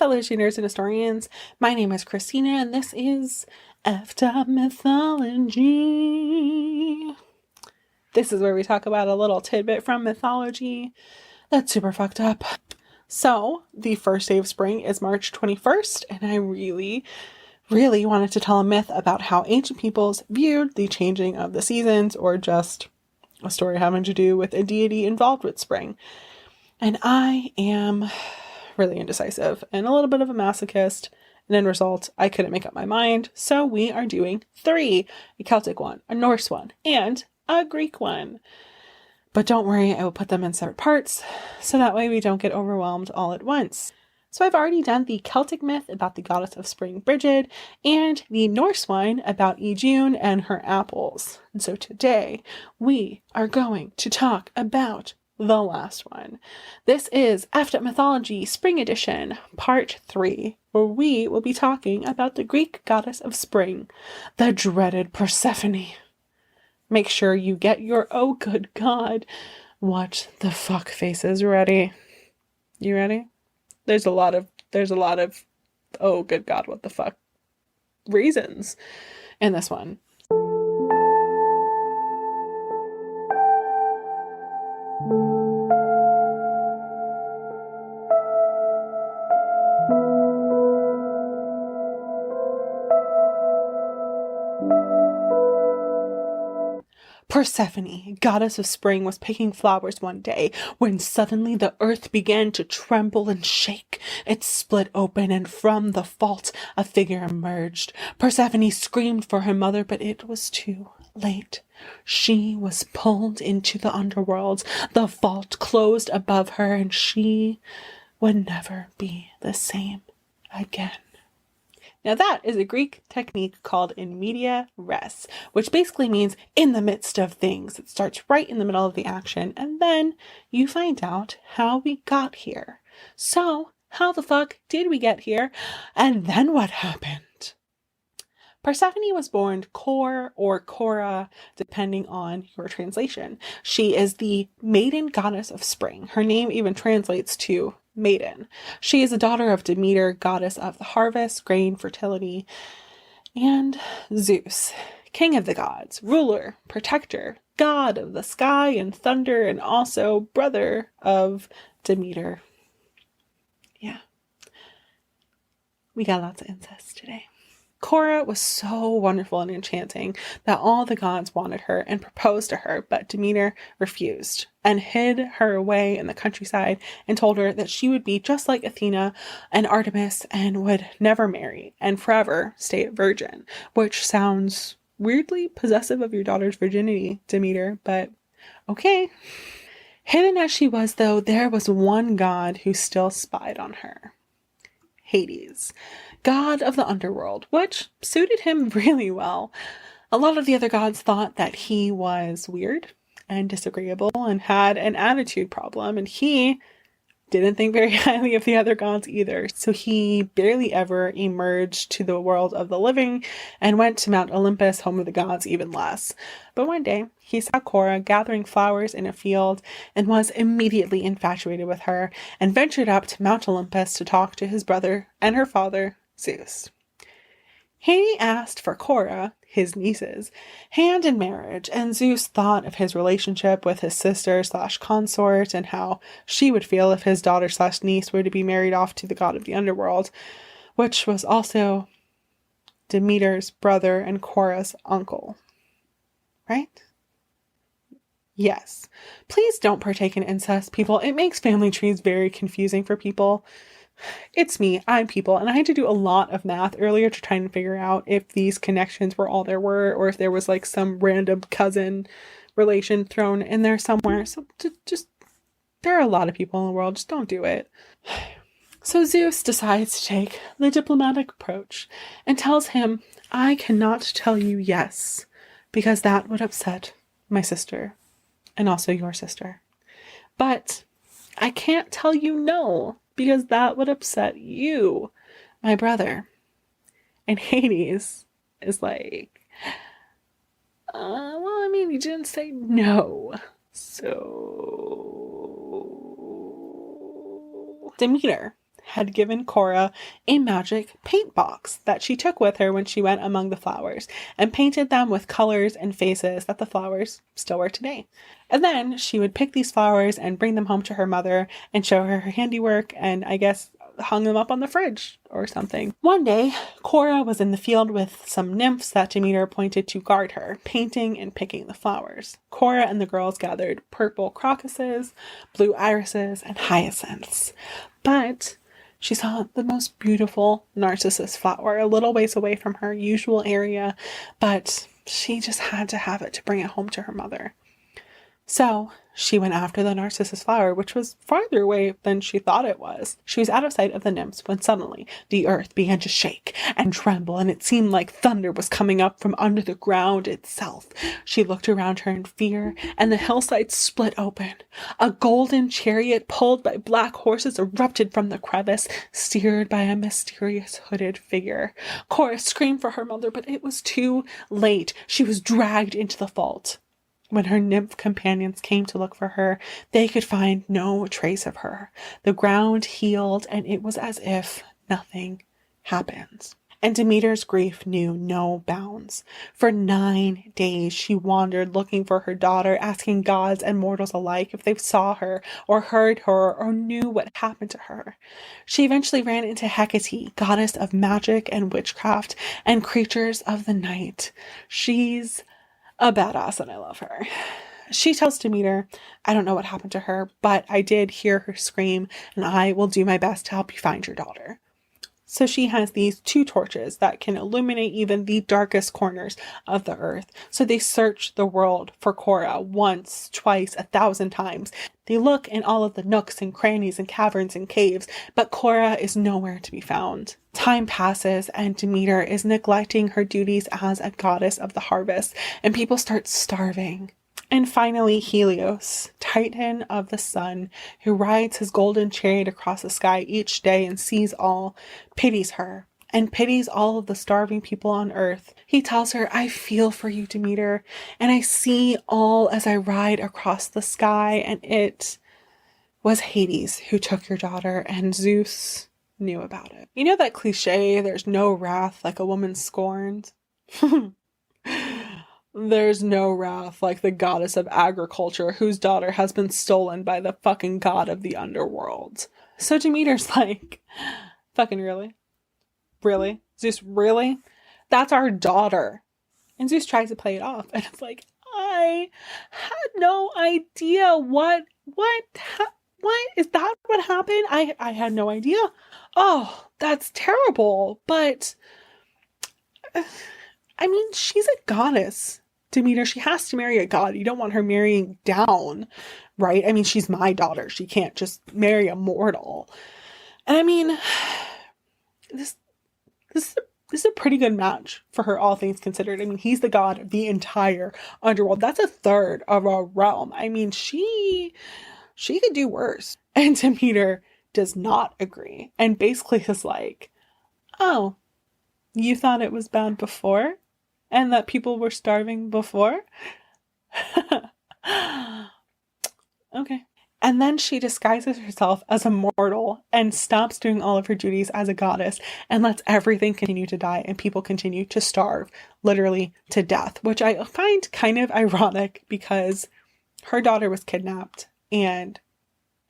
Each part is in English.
Hello, tuners and historians. My name is Christina, and this is Effed Mythology. This is where we talk about a little tidbit from mythology that's super fucked up. So, the first day of spring is March 21st, and I really wanted to tell a myth about how ancient peoples viewed the changing of the seasons, or just a story having to do with a deity involved with spring. And I am really indecisive and a little bit of a masochist, and in result, I couldn't make up my mind, so we are doing 3: a Celtic one, a Norse one, and a Greek one. But don't worry, I will put them in separate parts, so that way we don't get overwhelmed all at once. So I've already done the Celtic myth about the goddess of spring, Brigid, and the Norse one about Idun and her apples. And so today, we are going to talk about the last one. This is Effed Mythology Spring Edition, Part 3, where we will be talking about the Greek goddess of spring, the dreaded Persephone. Make sure you get your oh good god, what the fuck faces ready. You ready? There's a lot of oh good god, what the fuck reasons in this one. Persephone, goddess of spring, was picking flowers one day when suddenly the earth began to tremble and shake. It split open, and from the vault a figure emerged. Persephone screamed for her mother, but it was too late. She was pulled into the underworld. The vault closed above her, and she would never be the same again. Now that is a Greek technique called in media res, which basically means in the midst of things. It starts right in the middle of the action, and then you find out how we got here. So, how the fuck did we get here? And then what happened? Persephone was born Kor or Cora, depending on your translation. She is the maiden goddess of spring. Her name even translates to maiden. She is a daughter of Demeter, goddess of the harvest, grain, fertility, and Zeus, king of the gods, ruler, protector, god of the sky and thunder, and also brother of Demeter. Yeah. We got lots of incest today. Cora was so wonderful and enchanting that all the gods wanted her and proposed to her, but Demeter refused and hid her away in the countryside and told her that she would be just like Athena and Artemis and would never marry and forever stay a virgin, which sounds weirdly possessive of your daughter's virginity, Demeter, but okay. Hidden as she was, though, there was one god who still spied on her. Hades, god of the underworld, which suited him really well. A lot of the other gods thought that he was weird and disagreeable and had an attitude problem, and he didn't think very highly of the other gods either, so he barely ever emerged to the world of the living and went to Mount Olympus, home of the gods, even less. But one day, he saw Cora gathering flowers in a field and was immediately infatuated with her and ventured up to Mount Olympus to talk to his brother and her father, Zeus. He asked for Cora, his niece's, hand in marriage, and Zeus thought of his relationship with his sister/consort and how she would feel if his daughter/niece were to be married off to the god of the underworld, which was also Demeter's brother and Cora's uncle. Right? Yes. Please don't partake in incest, people. It makes family trees very confusing for people. It's me, I'm people, and I had to do a lot of math earlier to try and figure out if these connections were all there were, or if there was like some random cousin relation thrown in there somewhere. So just, there are a lot of people in the world, just don't do it. So Zeus decides to take the diplomatic approach and tells him, I cannot tell you yes, because that would upset my sister, and also your sister. But I can't tell you no, because that would upset you, my brother. And Hades is like, well, I mean, you didn't say no. So Demeter had given Cora a magic paint box that she took with her when she went among the flowers and painted them with colors and faces that the flowers still wear today. And then she would pick these flowers and bring them home to her mother and show her her handiwork, and I guess hung them up on the fridge or something. One day, Cora was in the field with some nymphs that Demeter appointed to guard her, painting and picking the flowers. Cora and the girls gathered purple crocuses, blue irises, and hyacinths. But she saw the most beautiful narcissus flower a little ways away from her usual area, but she just had to have it to bring it home to her mother. So she went after the narcissus flower, which was farther away than she thought it was. She was out of sight of the nymphs when suddenly the earth began to shake and tremble, and it seemed like thunder was coming up from under the ground itself. She looked around her in fear, and the hillside split open. A golden chariot pulled by black horses erupted from the crevice, steered by a mysterious hooded figure. Cora screamed for her mother, but it was too late. She was dragged into the vault. When her nymph companions came to look for her, they could find no trace of her. The ground healed, and it was as if nothing happened. And Demeter's grief knew no bounds. For 9 days she wandered looking for her daughter, asking gods and mortals alike if they saw her or heard her or knew what happened to her. She eventually ran into Hecate, goddess of magic and witchcraft and creatures of the night. She's a badass and I love her. She tells Demeter, I don't know what happened to her, but I did hear her scream, and I will do my best to help you find your daughter. So she has these 2 torches that can illuminate even the darkest corners of the earth. So they search the world for Cora once, twice, 1,000 times. They look in all of the nooks and crannies and caverns and caves, but Cora is nowhere to be found. Time passes, and Demeter is neglecting her duties as a goddess of the harvest, and people start starving. And finally, Helios, titan of the sun, who rides his golden chariot across the sky each day and sees all, pities her and pities all of the starving people on earth. He tells her, I feel for you, Demeter, and I see all as I ride across the sky, and it was Hades who took your daughter, and Zeus knew about it. You know that cliche, there's no wrath like a woman scorned? There's no wrath like the goddess of agriculture whose daughter has been stolen by the fucking god of the underworld. So Demeter's like, fucking really? Really? Zeus, really? That's our daughter. And Zeus tries to play it off, and it's like, I had no idea what is that what happened? I had no idea. Oh, that's terrible. But I mean, she's a goddess, Demeter. She has to marry a god. You don't want her marrying down, right? I mean, she's my daughter. She can't just marry a mortal. And I mean, this is a pretty good match for her, all things considered. I mean, he's the god of the entire underworld. That's 1/3 of our realm. I mean, she could do worse. And Demeter does not agree, and basically is like, oh, you thought it was bad before? And that people were starving before? Okay. And then she disguises herself as a mortal and stops doing all of her duties as a goddess and lets everything continue to die and people continue to starve, literally to death, which I find kind of ironic because her daughter was kidnapped and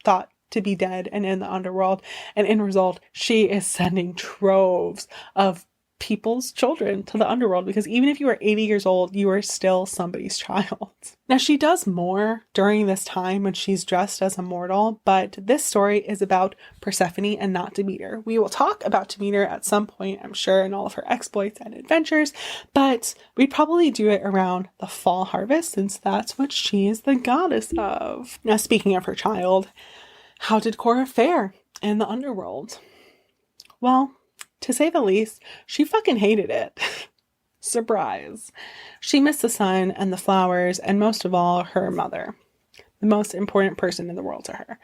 thought to be dead and in the underworld. And in result, she is sending troves of people's children to the underworld, because even if you are 80 years old, you are still somebody's child. Now, she does more during this time when she's dressed as a mortal, but this story is about Persephone and not Demeter. We will talk about Demeter at some point, I'm sure, in all of her exploits and adventures, but we'd probably do it around the fall harvest, since that's what she is the goddess of. Now, speaking of her child, how did Cora fare in the underworld? Well, to say the least, she fucking hated it. Surprise. She missed the sun and the flowers, and most of all, her mother, the most important person in the world to her.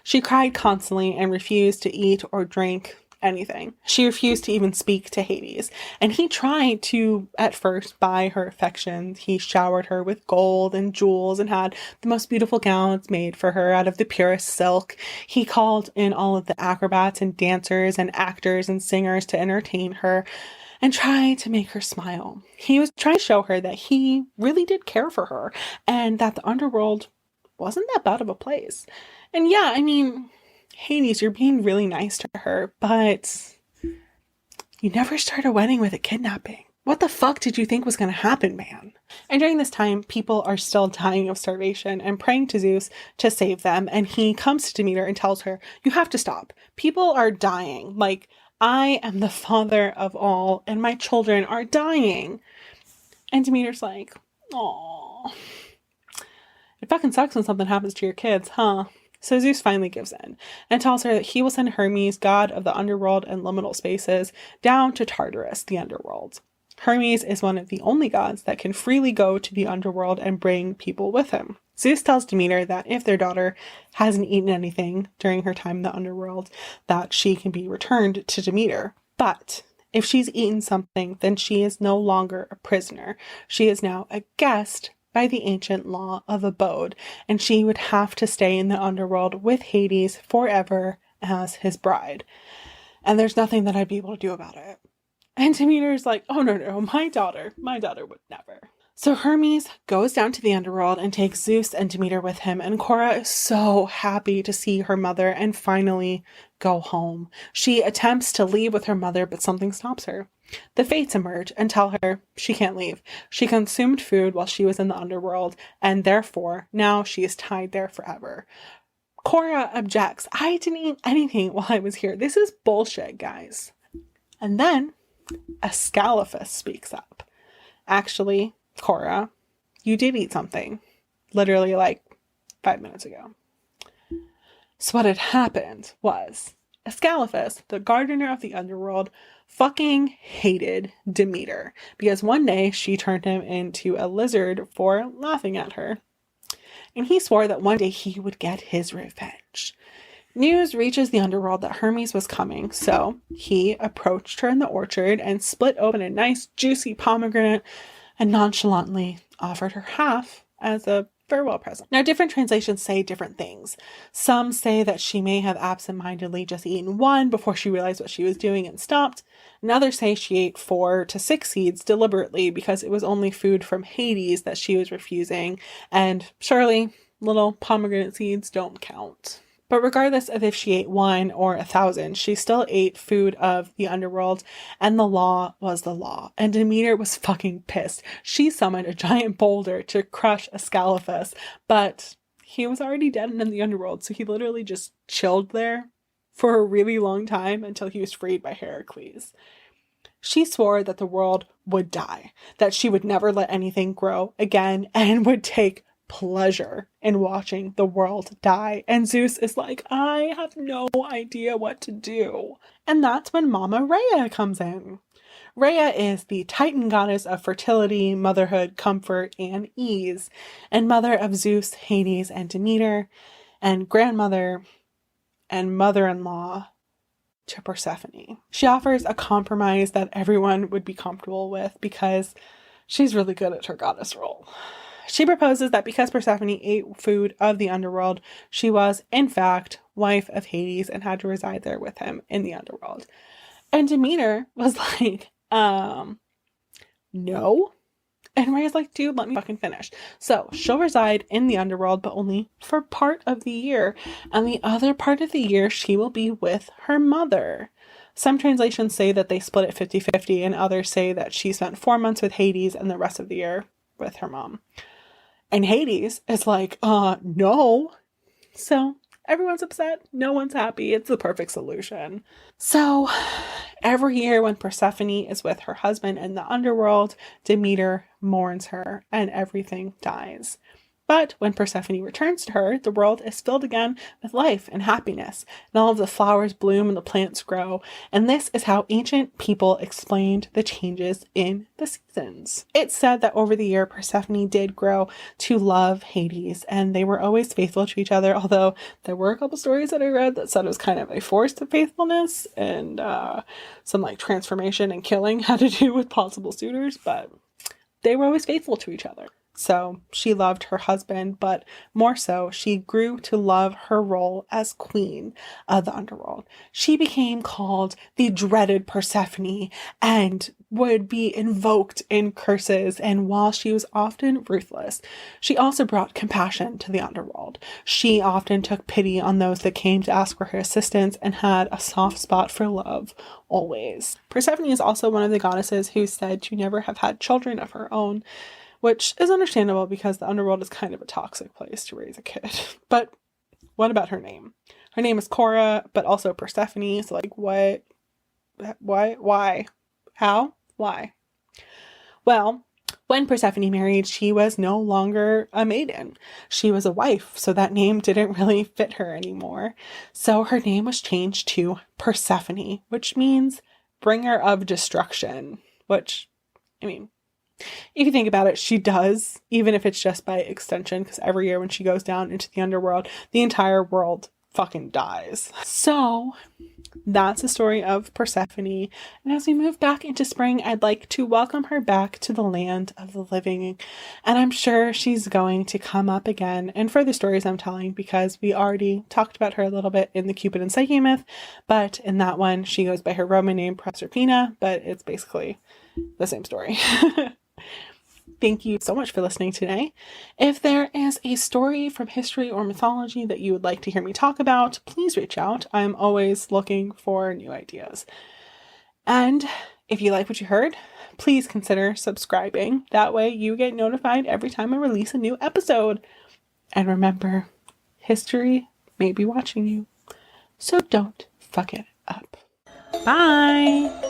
She cried constantly and refused to eat or drink anything. She refused to even speak to Hades. And he tried to, at first, buy her affection. He showered her with gold and jewels and had the most beautiful gowns made for her out of the purest silk. He called in all of the acrobats and dancers and actors and singers to entertain her and try to make her smile. He was trying to show her that he really did care for her and that the underworld wasn't that bad of a place. And yeah, I mean, Hades, you're being really nice to her, but you never start a wedding with a kidnapping. What the fuck did you think was going to happen, man? And during this time, people are still dying of starvation and praying to Zeus to save them. And he comes to Demeter and tells her, you have to stop. People are dying. Like, I am the father of all, and my children are dying. And Demeter's like, aww. It fucking sucks when something happens to your kids, huh? So Zeus finally gives in and tells her that he will send Hermes, god of the underworld and liminal spaces, down to Tartarus, the underworld. Hermes is one of the only gods that can freely go to the underworld and bring people with him. Zeus tells Demeter that if their daughter hasn't eaten anything during her time in the underworld, that she can be returned to Demeter. But if she's eaten something, then she is no longer a prisoner. She is now a guest by the ancient law of abode, and she would have to stay in the underworld with Hades forever as his bride. And there's nothing that I'd be able to do about it. And Demeter's like, oh no, my daughter would never. So Hermes goes down to the underworld and takes Zeus and Demeter with him, and Cora is so happy to see her mother and finally go home. She attempts to leave with her mother, but something stops her. The Fates emerge and tell her she can't leave. She consumed food while she was in the underworld, and therefore now she is tied there forever. Cora objects. I didn't eat anything while I was here. This is bullshit, guys. And then Ascalaphus speaks up. Actually, Cora, you did eat something. Literally like 5 minutes ago. So what had happened was Ascalaphus, the gardener of the underworld, fucking hated Demeter because one day she turned him into a lizard for laughing at her. And he swore that one day he would get his revenge. News reaches the underworld that Hermes was coming, so he approached her in the orchard and split open a nice juicy pomegranate and nonchalantly offered her half as a farewell present. Now, different translations say different things. Some say that she may have absentmindedly just eaten one before she realized what she was doing and stopped. And others say she ate 4 to 6 seeds deliberately because it was only food from Hades that she was refusing. And surely, little pomegranate seeds don't count. But regardless of if she ate 1 or 1,000, she still ate food of the underworld, and the law was the law. And Demeter was fucking pissed. She summoned a giant boulder to crush Ascalaphus, but he was already dead and in the underworld, so he literally just chilled there for a really long time until he was freed by Heracles. She swore that the world would die, that she would never let anything grow again, and would take pleasure in watching the world die. And Zeus is like, I have no idea what to do. And that's when Mama Rhea comes in. Rhea is the Titan goddess of fertility, motherhood, comfort, and ease, and mother of Zeus, Hades, and Demeter, and grandmother and mother-in-law to Persephone. She offers a compromise that everyone would be comfortable with because she's really good at her goddess role. She proposes that because Persephone ate food of the underworld, she was, in fact, wife of Hades and had to reside there with him in the underworld. And Demeter was like, no. And Rhea's like, dude, let me fucking finish. So she'll reside in the underworld, but only for part of the year. And the other part of the year, she will be with her mother. Some translations say that they split it 50-50, and others say that she spent 4 months with Hades and the rest of the year with her mom. And Hades is like, no. So everyone's upset. No one's happy. It's the perfect solution. So every year when Persephone is with her husband in the underworld, Demeter mourns her and everything dies. But when Persephone returns to her, the world is filled again with life and happiness, and all of the flowers bloom and the plants grow. And this is how ancient people explained the changes in the seasons. It's said that over the year, Persephone did grow to love Hades, and they were always faithful to each other, although there were a couple stories that I read that said it was kind of a forced faithfulness, and some like transformation and killing had to do with possible suitors, but they were always faithful to each other. So she loved her husband, but more so, she grew to love her role as queen of the underworld. She became called the dreaded Persephone and would be invoked in curses. And while she was often ruthless, she also brought compassion to the underworld. She often took pity on those that came to ask for her assistance and had a soft spot for love always. Persephone is also one of the goddesses who's said to never have had children of her own, which is understandable because the underworld is kind of a toxic place to raise a kid. But what about her name? Her name is Cora, but also Persephone. So like, what? Why? How? Why? Well, when Persephone married, she was no longer a maiden. She was a wife, so that name didn't really fit her anymore. So her name was changed to Persephone, which means bringer of destruction, which, I mean, if you think about it, she does, even if it's just by extension, because every year when she goes down into the underworld, the entire world fucking dies. So that's the story of Persephone. And as we move back into spring, I'd like to welcome her back to the land of the living. And I'm sure she's going to come up again in further stories I'm telling, because we already talked about her a little bit in the Cupid and Psyche myth. But in that one, she goes by her Roman name Proserpina, but it's basically the same story. Thank you so much for listening today. If there is a story from history or mythology that you would like to hear me talk about, please reach out. I'm always looking for new ideas. And if you like what you heard, please consider subscribing. That way you get notified every time I release a new episode. And remember, history may be watching you, so don't fuck it up. Bye!